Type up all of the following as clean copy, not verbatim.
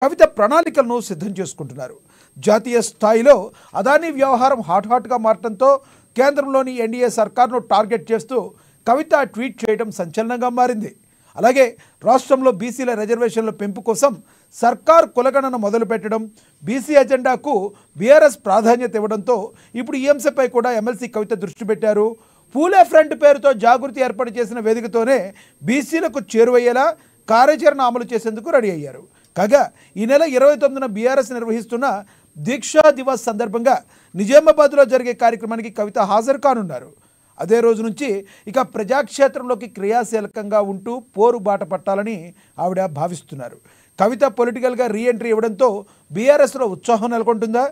కవిత ప్రణాళికలను సిద్ధం చేసుకుంటున్నారు. జాతీయ స్థాయిలో అదానీ వ్యవహారం హాట్గా మారడంతో కేంద్రంలోని ఎన్డీఏ సర్కార్ను టార్గెట్ చేస్తూ కవిత ట్వీట్ చేయడం సంచలనంగా మారింది. అలాగే రాష్ట్రంలో బీసీల రిజర్వేషన్ల పెంపు కోసం సర్కార్ కులగణన మొదలుపెట్టడం, బీసీ ఎజెండాకు బీఆర్ఎస్ ప్రాధాన్యత ఇవ్వడంతో ఇప్పుడు ఈ అంశంపై కూడా ఎమ్మెల్సీ కవిత దృష్టి పెట్టారు. పూలే ఫ్రంట్ పేరుతో జాగృతి ఏర్పాటు చేసిన వేదికతోనే బీసీలకు చేరువయ్యేలా కార్యాచరణ అమలు చేసేందుకు రెడీ అయ్యారు. కాగా ఈ నెల 29న బీఆర్ఎస్ నిర్వహిస్తున్న దీక్షా దివస్ సందర్భంగా నిజామాబాద్లో జరిగే కార్యక్రమానికి కవిత హాజరు కానున్నారు. అదే రోజు నుంచి ఇక ప్రజాక్షేత్రంలోకి క్రియాశీలకంగా ఉంటూ పోరు బాట పట్టాలని ఆవిడ భావిస్తున్నారు. కవిత పొలిటికల్గా రీఎంట్రీ ఇవ్వడంతో బీఆర్ఎస్లో ఉత్సాహం నెలకొంటుందా?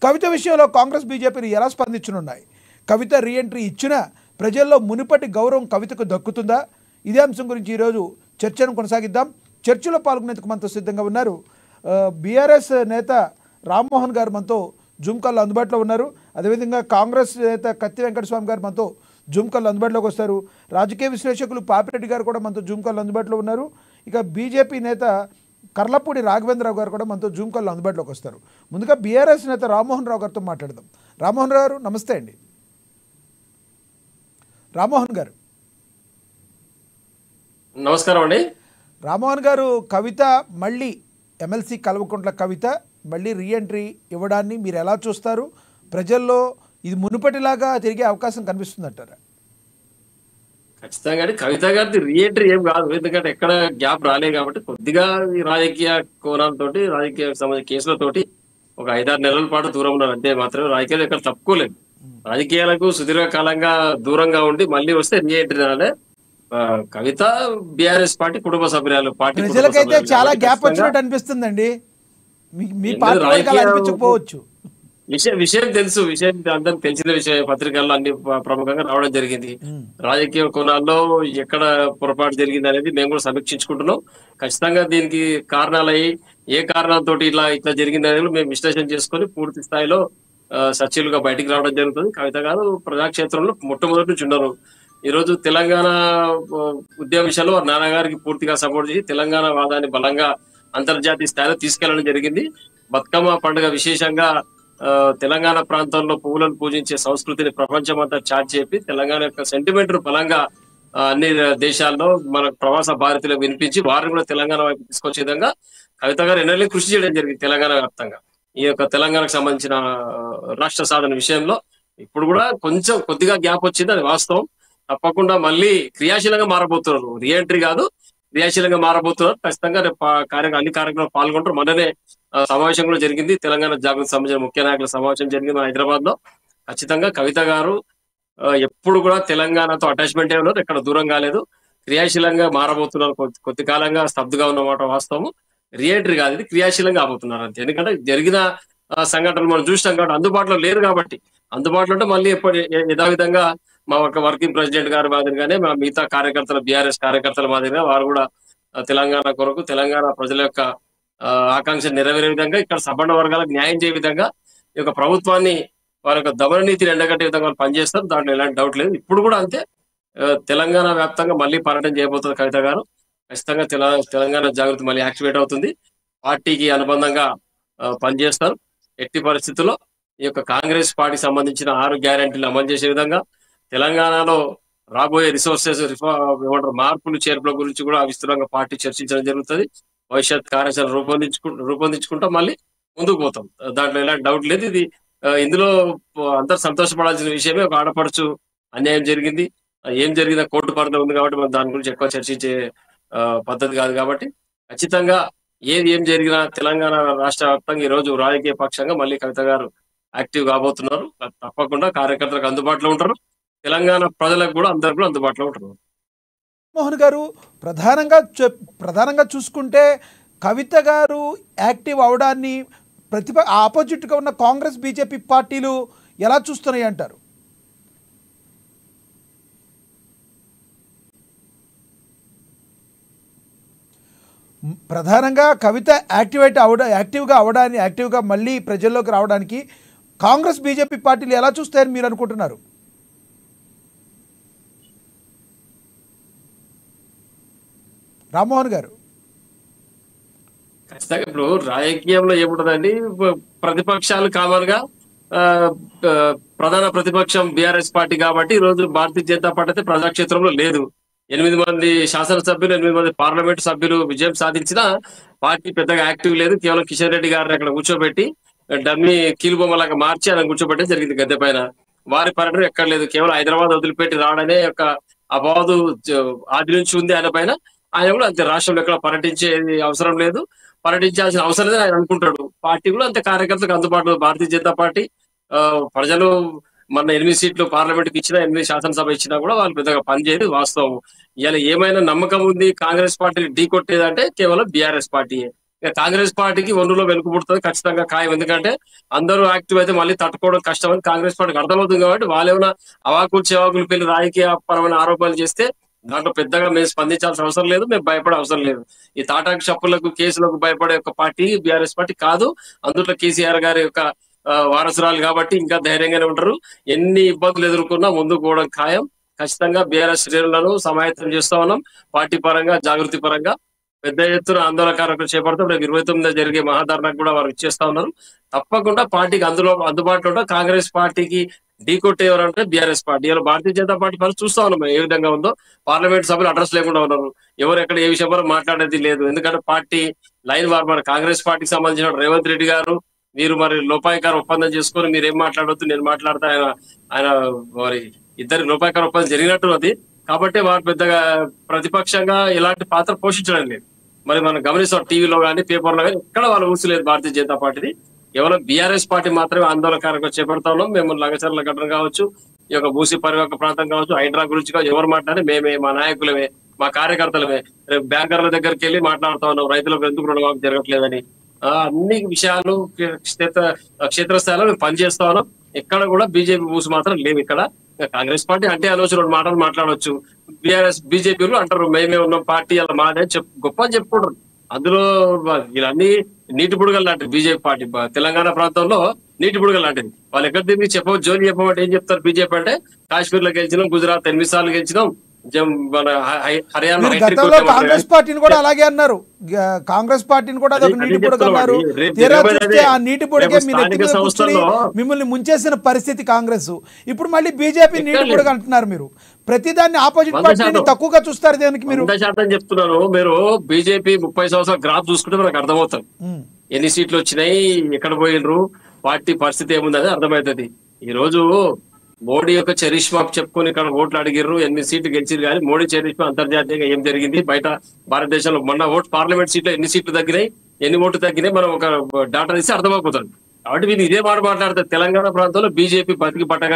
కవిత విషయంలో కాంగ్రెస్ బీజేపీలు ఎలా స్పందించనున్నాయి? కవిత రీఎంట్రీ ఇచ్చినా ప్రజల్లో మునుపటి గౌరవం కవితకు దక్కుతుందా? ఇదే అంశం గురించి ఈరోజు చర్చను కొనసాగిద్దాం. చర్చలో పాల్గొనేందుకు మనతో సిద్ధంగా ఉన్నారు బీఆర్ఎస్ నేత రామ్మోహన్ గారు మనతో జూమ్ కాల్లో అందుబాటులో ఉన్నారు. అదేవిధంగా కాంగ్రెస్ నేత కత్తి వెంకటస్వామి గారు మనతో జూమ్ కాల్లో అందుబాటులోకి వస్తారు. రాజకీయ విశ్లేషకులు పాపిరెడ్డి గారు కూడా మనతో జూమ్ కాల్లో అందుబాటులో ఉన్నారు. ఇక బీజేపీ నేత కర్లపూడి రాఘవేంద్రరావు గారు కూడా మనతో జూమ్ కాల్లో అందుబాటులోకి వస్తారు. ముందుగా బీఆర్ఎస్ నేత రామ్మోహన్ రావు గారితో మాట్లాడదాం. రామ్మోహన్ రావు గారు నమస్తే అండి. రామ్మోహన్ గారు నమస్కారం అండి. రామ్మోహన్ గారు, కవిత మళ్ళీ ఎమ్మెల్సీ కల్వకుంట్ల కవిత మళ్ళీ రీఎంట్రీ ఇవ్వడాన్ని మీరు ఎలా చూస్తారు? ప్రజల్లో ఇది మునుపటిలాగా తిరిగే అవకాశం కనిపిస్తుందంటారా? ఖచ్చితంగా కవిత గారిది రీఎంట్రీ ఏం కాదు. ఎందుకంటే ఎక్కడ గ్యాప్ రాలే కాబట్టి కొద్దిగా ఈ రాజకీయ కోణాలతోటి, రాజకీయ సంబంధించిన కేసులతోటి ఒక 5-6 నెలల పాటు దూరం ఉన్నారు అంతే. మాత్రమే రాజకీయాలు ఎక్కడ తప్పుకోలేదు. రాజకీయాలకు సుదీర్ఘకాలంగా దూరంగా ఉండి మళ్ళీ వస్తే రీఎంట్రీ అనే కవిత బీఆర్ఎస్ పార్టీ కుటుంబ సభ్యురాలు. పార్టీ ప్రజలకైతే చాలా గ్యాప్ వచ్చినట్టు అనిపిస్తుందండి. మీ పార్టీ అనిపించకపోవచ్చు. విషయం తెలుసు, విషయం అందరికి తెలిసిన విషయం. పత్రికల్లో అన్ని ప్రముఖంగా రావడం జరిగింది. రాజకీయ కోణాల్లో ఎక్కడ పొరపాటు జరిగింది అనేది మేము కూడా సమీక్షించుకుంటున్నాం. ఖచ్చితంగా దీనికి కారణాలయ్యి ఏ కారణాలతో ఇట్లా జరిగింది అనేది మేము విశ్లేషణ చేసుకొని పూర్తి స్థాయిలో సచివులుగా బయటికి రావడం జరుగుతుంది. కవిత గారు ప్రజాక్షేత్రంలో మొట్టమొదటి నుంచి ఉన్నారు. ఈ రోజు తెలంగాణ ఉద్యమ విషయంలో వారి నాన్నగారికి పూర్తిగా సపోర్ట్ చేసి తెలంగాణ వాదాన్ని బలంగా అంతర్జాతీయ స్థాయిలో తీసుకెళ్లడం జరిగింది. బతుకమ్మ పండుగ విశేషంగా తెలంగాణ ప్రాంతంలో పువ్వులను పూజించే సంస్కృతిని ప్రపంచమంతా చాటి చెప్పి తెలంగాణ యొక్క సెంటిమెంట్ బలంగా అన్ని దేశాల్లో మన ప్రవాస భారతీయులకు వినిపించి వారిని కూడా తెలంగాణ వైపు తీసుకొచ్చే విధంగా కవిత గారు ఎన్నెల్లి కృషి చేయడం జరిగింది. తెలంగాణ వ్యాప్తంగా ఈ యొక్క తెలంగాణకు సంబంధించిన రాష్ట్ర సాధన విషయంలో ఇప్పుడు కూడా కొంచెం కొద్దిగా గ్యాప్ వచ్చింది, అది వాస్తవం. తప్పకుండా మళ్ళీ క్రియాశీలంగా మారబోతున్నారు. రీఎంట్రీ కాదు, క్రియాశీలంగా మారబోతున్నారు. ఖచ్చితంగా అన్ని కార్యక్రమాలు పాల్గొంటారు. మొన్ననే సమావేశం కూడా జరిగింది. తెలంగాణ జాగృతి సంబంధించిన ముఖ్య నాయకుల సమావేశం జరిగింది హైదరాబాద్ లో. ఖచ్చితంగా కవిత గారు ఎప్పుడు కూడా తెలంగాణతో అటాచ్మెంట్ ఉన్నారు, ఎక్కడ దూరం కాలేదు. క్రియాశీలంగా మారబోతున్నారు. కొద్ది కాలంగా స్తబ్దుగా ఉన్నమాట వాస్తవం. రీఎంట్రీ కాదు, ఇది క్రియాశీలంగా కాబోతున్నారు అంతే. ఎందుకంటే జరిగిన సంఘటనలు మనం చూసినాం కాబట్టి అందుబాటులో లేరు కాబట్టి. అందుబాటులో ఉంటే మళ్ళీ ఎప్పుడు యథావిధంగా మా ఒక వర్కింగ్ ప్రెసిడెంట్ గారి మాదిరిగానే మా మిగతా కార్యకర్తల బీఆర్ఎస్ కార్యకర్తల మాదిరిగా వారు కూడా తెలంగాణ కొరకు తెలంగాణ ప్రజల యొక్క ఆకాంక్ష నెరవేరే విధంగా, ఇక్కడ సబ్బండ వర్గాలకు న్యాయం చేయ విధంగా ఈ యొక్క ప్రభుత్వాన్ని వారి యొక్క దమన నీతిని ఎండగట్టే విధంగా వాళ్ళు పనిచేస్తారు. దాంట్లో ఎలాంటి డౌట్ లేదు. ఇప్పుడు కూడా అంతే. తెలంగాణ వ్యాప్తంగా మళ్ళీ పర్యటన చేయబోతుంది కవిత గారు. ఖచ్చితంగా తెలంగాణ జాగృతి మళ్ళీ యాక్టివేట్ అవుతుంది. పార్టీకి అనుబంధంగా పనిచేస్తారు. ఎట్టి పరిస్థితుల్లో ఈ యొక్క కాంగ్రెస్ పార్టీకి సంబంధించిన 6 గ్యారెంటీలు అమలు చేసే విధంగా తెలంగాణలో రాబోయే రిసోర్సెస్ మార్పులు చేర్పుల గురించి కూడా విస్తృతంగా పార్టీ చర్చించడం జరుగుతుంది. భవిష్యత్ కార్యాచరణ రూపొందించుకుంటా మళ్ళీ ముందుకు పోతాం. దాంట్లో ఎలాంటి డౌట్ లేదు. ఇది ఇందులో అందరు సంతోషపడాల్సిన విషయమే. ఒక ఆడపడుచు అన్యాయం జరిగింది, ఏం జరిగిందో కోర్టు పరిధిలో ఉంది కాబట్టి మనం దాని గురించి ఎక్కువ చర్చించే పద్ధతి కాదు. కాబట్టి ఖచ్చితంగా ఏం జరిగినా తెలంగాణ రాష్ట్ర వ్యాప్తంగా ఈ రోజు రాజకీయ పక్షంగా మళ్ళీ కవిత గారు యాక్టివ్ కాబోతున్నారు. తప్పకుండా కార్యకర్తలకు అందుబాటులో ఉంటారు. తెలంగాణ ప్రజలకు కూడా అందరికి కూడా అందుబాటులో ఉంటారు. మోహన్ గారు, ప్రధానంగా చూసుకుంటే కవిత గారు యాక్టివ్ అవడాన్ని ఆపోజిట్గా ఉన్న కాంగ్రెస్ బీజేపీ పార్టీలు ఎలా చూస్తున్నాయి అంటారు? ప్రధానంగా కవిత యాక్టివ్గా మళ్ళీ ప్రజల్లోకి రావడానికి కాంగ్రెస్ బీజేపీ పార్టీలు ఎలా చూస్తాయని మీరు అనుకుంటున్నారు? రామ్మోహన్ గారు, ఖచ్చితంగా ఇప్పుడు రాజకీయంలో ఏముంటదండి, ప్రతిపక్షాలు కామన్ గా ఆ, ఆ, ప్రధాన ప్రతిపక్షం బీఆర్ఎస్ పార్టీ కాబట్టి ఈ రోజు భారతీయ జనతా పార్టీ అయితే ప్రజాక్షేత్రంలో లేదు. 8 మంది శాసనసభ్యులు, 8 మంది పార్లమెంట్ సభ్యులు విజయం సాధించిన పార్టీ పెద్దగా యాక్టివ్ లేదు. కేవలం కిషన్ రెడ్డి గారిని అక్కడ కూర్చోబెట్టి డమ్మి కీలుబొమ్మలాగా మార్చి ఆయన కూర్చోబెట్టి జరిగింది గద్దె పైన. వారి పర్యటన ఎక్కడ లేదు. కేవలం హైదరాబాద్ వదిలిపెట్టి రావడనే యొక్క అబాదు ఆది నుంచి ఉంది ఆయన పైన. ఆయన కూడా అంతే, రాష్ట్రంలో ఎక్కడ పర్యటించేది అవసరం లేదు, పర్యటించాల్సిన అవసరం లేదు ఆయన అనుకుంటాడు. పార్టీ కూడా అంతే, కార్యకర్తలకు అందుబాటులో భారతీయ జనతా పార్టీ. ఆ, ప్రజలు మన 8 సీట్లు పార్లమెంట్ కి ఇచ్చినా, 8 శాసనసభ ఇచ్చినా కూడా వాళ్ళు పెద్దగా పనిచేయదు వాస్తవం. ఇలా ఏమైనా నమ్మకం ఉంది కాంగ్రెస్ పార్టీని ఢీ కొట్టేదంటే కేవలం బీఆర్ఎస్ పార్టీయే. ఇక కాంగ్రెస్ పార్టీకి ఒండులో వెనుక పుడుతుంది ఖచ్చితంగా ఖాయం. ఎందుకంటే అందరూ యాక్టివ్ అయితే మళ్ళీ తట్టుకోవడం కష్టం అని కాంగ్రెస్ పార్టీకి అర్థమవుతుంది. కాబట్టి వాళ్ళు ఏమైనా అవాకులు చెవాకులు పెళ్లి రాజకీయ పరమైన ఆరోపణలు చేస్తే దాంట్లో పెద్దగా మేము స్పందించాల్సిన అవసరం లేదు, మేము భయపడే అవసరం లేదు. ఈ తాటాకు చప్పులకు కేసులకు భయపడే ఒక పార్టీ బీఆర్ఎస్ పార్టీ కాదు. అందులో కేసీఆర్ గారి యొక్క వారసురాలు కాబట్టి ఇంకా ధైర్యంగానే ఉంటారు. ఎన్ని ఇబ్బందులు ఎదుర్కొన్నా ముందుకు పోవడం ఖాయం. ఖచ్చితంగా బీఆర్ఎస్ శ్రేణులను సమాయత్తం చేస్తా ఉన్నాం. పార్టీ పరంగా, జాగృతి పరంగా పెద్ద ఎత్తున ఆందోళన కార్యక్రమం చేపడతాం. రేపు 29న జరిగే మహాధర్నాకు కూడా వారు ఇచ్చేస్తా ఉన్నారు. తప్పకుండా పార్టీకి అందుబాటులో ఉంటాం. కాంగ్రెస్ పార్టీకి ఢీకొట్టే ఎవరంటే బీఆర్ఎస్ పార్టీ. ఇలా భారతీయ జనతా పార్టీ పరిస్థితి చూస్తా ఉన్నాం ఏ విధంగా ఉందో. పార్లమెంట్ సభ్యులు అడ్రస్ లేకుండా ఉన్నారు, ఎవరు ఎక్కడ ఏ విషయం వరకు మాట్లాడేది లేదు. ఎందుకంటే పార్టీ లైన్ వారు, మన కాంగ్రెస్ పార్టీకి సంబంధించిన రేవంత్ రెడ్డి గారు మీరు మరి లోపాయికార ఒప్పందం చేసుకొని మీరేం మాట్లాడవద్దు, నేను మాట్లాడతా, ఆయన ఆయన మరి ఇద్దరి లోపాయికార ఒప్పందం జరిగినట్టు అది. కాబట్టి వారు పెద్దగా ప్రతిపక్షంగా ఎలాంటి పాత్ర పోషించడం లేదు. మరి మనం గమనిస్తాం టీవీలో కానీ పేపర్లో కానీ ఎక్కడ వాళ్ళు ఊసలేదు భారతీయ జనతా పార్టీది. కేవలం బీఆర్ఎస్ పార్టీ మాత్రమే ఆందోళన కార్యక్రమం చేపడతా ఉన్నాం. మేము లంగచర్ల ఘటన కావచ్చు, ఈ యొక్క మూసి పరివాహక ప్రాంతం కావచ్చు, హైడ్రా గురించి కావచ్చు, ఎవరు మాట్లాడి మేమే, మా నాయకులమే, మా కార్యకర్తలమే. రేపు బ్యాంకర్ల దగ్గరికి వెళ్ళి మాట్లాడుతా ఉన్నాం రైతులకు ఎందుకు రుణమాఫీ జరగట్లేదని. అన్ని విషయాలు క్షేత్రస్థాయిలో మేము పనిచేస్తా ఉన్నాం. ఎక్కడ కూడా బీజేపీ మూసి మాత్రం లేవు ఇక్కడ. కాంగ్రెస్ పార్టీ అంటే అనవచ్చు, 2 మాటలు మాట్లాడవచ్చు. బీఆర్ఎస్ బీజేపీలు అంటారు మేమే ఉన్నాం పార్టీ అలా మాదే గొప్ప అని చెప్పుకుంటారు. అందులో వీళ్ళన్నీ నీటి బుడగలు లాంటిది బీజేపీ పార్టీ. తెలంగాణ ప్రాంతంలో నీటి బుడగలు లాంటిది. వాళ్ళు ఎక్కడ తిరిగి చెప్పవచ్చు, జోలి చెప్పమంటే ఏం చెప్తారు బీజేపీ అంటే? కాశ్మీర్ లో గెలిచినాం, గుజరాత్ 8 సార్లు గెలిచినాం, మన హర్యానా గతంలో కాంగ్రెస్ పార్టీని కూడా అలాగే అన్నారు. కాంగ్రెస్ పార్టీని కూడా అదొక నీటి బుడగ అన్నారు. తీరా చూస్తే ఆ నీటి బుడగే మీ నెత్తి మీద కూర్చుని మిమ్మల్ని ముంచేసిన పరిస్థితి కాంగ్రెస్. ఇప్పుడు మళ్ళీ బీజేపీ నీటి బుడగ అంటున్నారు. మీరు ప్రతిదాన్ని ఆపోజిట్ పార్టీని తక్కువగా చూస్తారు. దానికి మీరు 100% చెప్తున్నాను. మీరు బీజేపీ 30 సంవత్సరాల గ్రాఫ్ చూసుకుంటే మనకు అర్థమవుతుంది ఎన్ని సీట్లు వచ్చినాయి, ఎక్కడ పోయినరు, పార్టీ పరిస్థితి ఏముందని అర్థమవుతుంది. ఈ రోజు మోడీ యొక్క చరిష్మా చెప్పుకొని ఇక్కడ ఓట్లు అడిగిర్రు, 8 సీట్లు గెలిచిరు. కానీ మోడీ చరిష్మా అంతర్జాతీయంగా ఏం జరిగింది, బయట భారతదేశంలో మొన్న పార్లమెంట్ సీట్లో ఎన్ని సీట్లు తగ్గినాయి, ఎన్ని ఓట్లు తగ్గినాయి, మనం ఒక డాటా ఇస్తే అర్థమైపోతుంది. కాబట్టి మీరు ఇదే మాట మాట్లాడతారు. తెలంగాణ ప్రాంతంలో బీజేపీ బతికి పట్టగా